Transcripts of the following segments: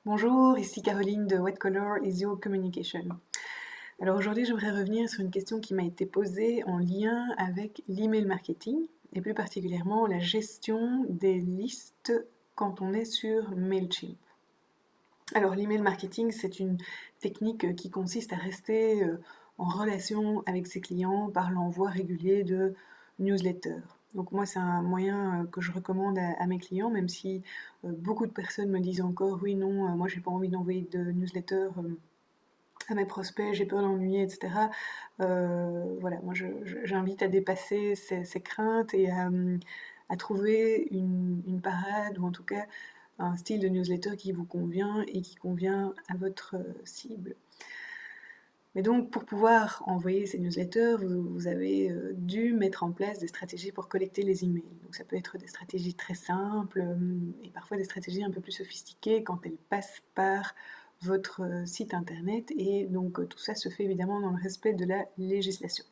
Bonjour, ici Caroline de What Color is Your Communication? Alors aujourd'hui, j'aimerais revenir sur une question qui m'a été posée en lien avec l'email marketing et plus particulièrement la gestion des listes quand on est sur Mailchimp. Alors l'email marketing, c'est une technique qui consiste à rester en relation avec ses clients par l'envoi régulier de newsletters. Donc moi, c'est un moyen que je recommande à mes clients, même si beaucoup de personnes me disent encore oui, non, moi j'ai pas envie d'envoyer de newsletter à mes prospects, j'ai peur d'ennuyer, etc. Voilà, moi j'invite à dépasser ces craintes et à trouver une parade ou en tout cas un style de newsletter qui vous convient et qui convient à votre cible. Mais donc, pour pouvoir envoyer ces newsletters, vous avez dû mettre en place des stratégies pour collecter les emails. Donc, ça peut être des stratégies très simples et parfois des stratégies un peu plus sophistiquées quand elles passent par votre site internet. Et donc, tout ça se fait évidemment dans le respect de la législation.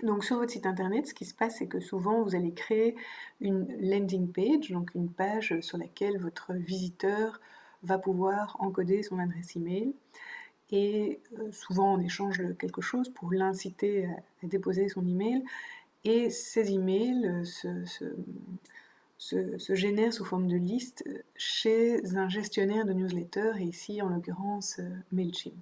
Donc sur votre site internet, ce qui se passe, c'est que souvent vous allez créer une landing page, donc une page sur laquelle votre visiteur va pouvoir encoder son adresse email et souvent en échange de quelque chose pour l'inciter à déposer son email. Et ces emails se génèrent sous forme de liste chez un gestionnaire de newsletter, et ici en l'occurrence Mailchimp.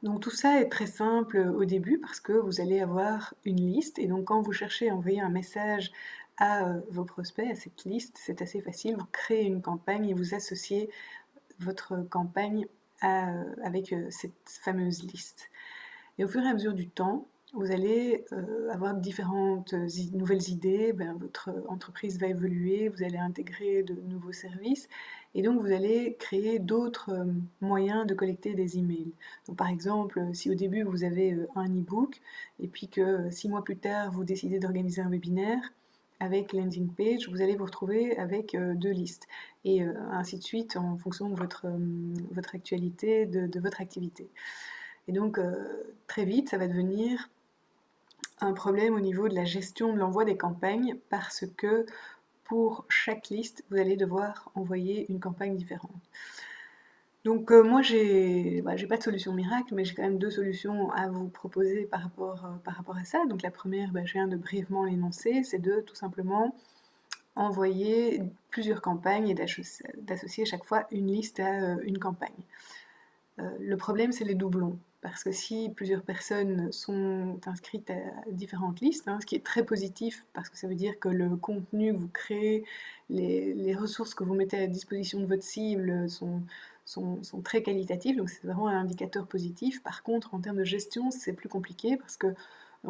Donc tout ça est très simple au début parce que vous allez avoir une liste et donc quand vous cherchez à envoyer un message à vos prospects, à cette liste, c'est assez facile, vous créez une campagne et vous associez votre campagne avec cette fameuse liste. Et au fur et à mesure du temps, vous allez avoir différentes nouvelles idées, votre entreprise va évoluer, vous allez intégrer de nouveaux services et donc vous allez créer d'autres moyens de collecter des emails. Donc par exemple, si au début vous avez un e-book et puis que 6 mois plus tard vous décidez d'organiser un webinaire avec landing page, vous allez vous retrouver avec deux listes et ainsi de suite en fonction de votre actualité, de votre activité. Et donc, très vite, ça va devenir un problème au niveau de la gestion de l'envoi des campagnes parce que pour chaque liste, vous allez devoir envoyer une campagne différente. Donc moi, j'ai pas de solution miracle, mais j'ai quand même deux solutions à vous proposer par rapport à ça. Donc la première, je viens de brièvement l'énoncer, c'est de tout simplement envoyer plusieurs campagnes et d'associer chaque fois une liste à une campagne. Le problème, c'est les doublons. Parce que si plusieurs personnes sont inscrites à différentes listes, ce qui est très positif, parce que ça veut dire que le contenu que vous créez, les ressources que vous mettez à disposition de votre cible sont très qualitatives, donc c'est vraiment un indicateur positif. Par contre, en termes de gestion, c'est plus compliqué, parce que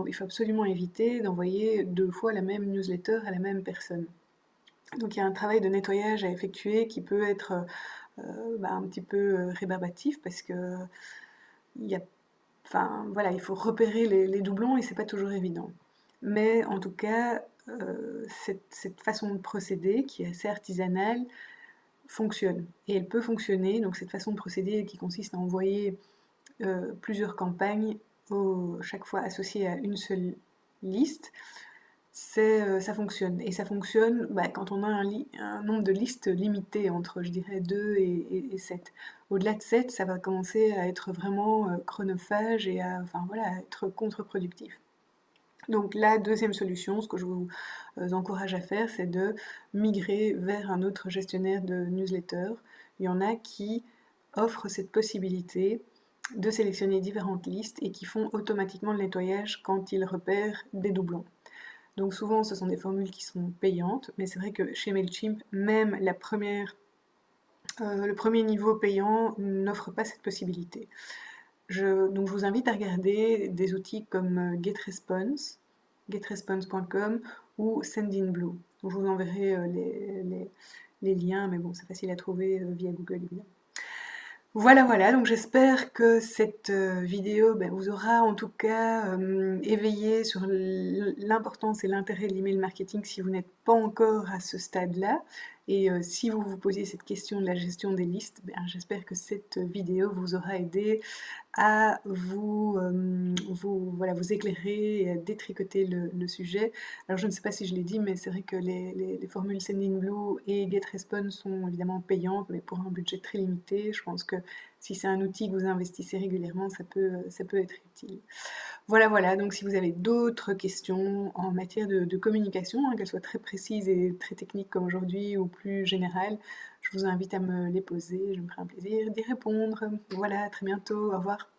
il faut absolument éviter d'envoyer deux fois la même newsletter à la même personne. Donc il y a un travail de nettoyage à effectuer qui peut être un petit peu rébarbatif parce que il y a, voilà, il faut repérer les doublons et c'est pas toujours évident. Mais en tout cas, cette façon de procéder, qui est assez artisanale, fonctionne. Et elle peut fonctionner, donc cette façon de procéder qui consiste à envoyer plusieurs campagnes, chaque fois associées à une seule liste, ça fonctionne. Et ça fonctionne quand on a un nombre de listes limité entre, je dirais, 2 et 7. Au-delà de 7, ça va commencer à être vraiment chronophage et à être contre-productif. Donc la deuxième solution, ce que je vous encourage à faire, c'est de migrer vers un autre gestionnaire de newsletter. Il y en a qui offrent cette possibilité de sélectionner différentes listes et qui font automatiquement le nettoyage quand ils repèrent des doublons. Donc souvent, ce sont des formules qui sont payantes, mais c'est vrai que chez Mailchimp, même le premier niveau payant n'offre pas cette possibilité. Donc je vous invite à regarder des outils comme GetResponse, getresponse.com ou Sendinblue. Donc je vous enverrai les liens, mais bon, c'est facile à trouver via Google évidemment. Voilà, donc j'espère que cette vidéo vous aura en tout cas éveillé sur l'importance et l'intérêt de l'email marketing si vous n'êtes pas encore à ce stade-là. Et si vous vous posiez cette question de la gestion des listes, ben, j'espère que cette vidéo vous aura aidé à voilà, vous éclairer et à détricoter le sujet. Alors je ne sais pas si je l'ai dit, mais c'est vrai que les formules Sendinblue et GetResponse sont évidemment payantes, mais pour un budget très limité. Je pense que si c'est un outil que vous investissez régulièrement, ça peut être utile. Voilà, voilà, donc si vous avez d'autres questions en matière de communication, hein, qu'elles soient très précises et très techniques comme aujourd'hui ou plus générales, je vous invite à me les poser, je me ferai un plaisir d'y répondre. Voilà, à très bientôt, au revoir.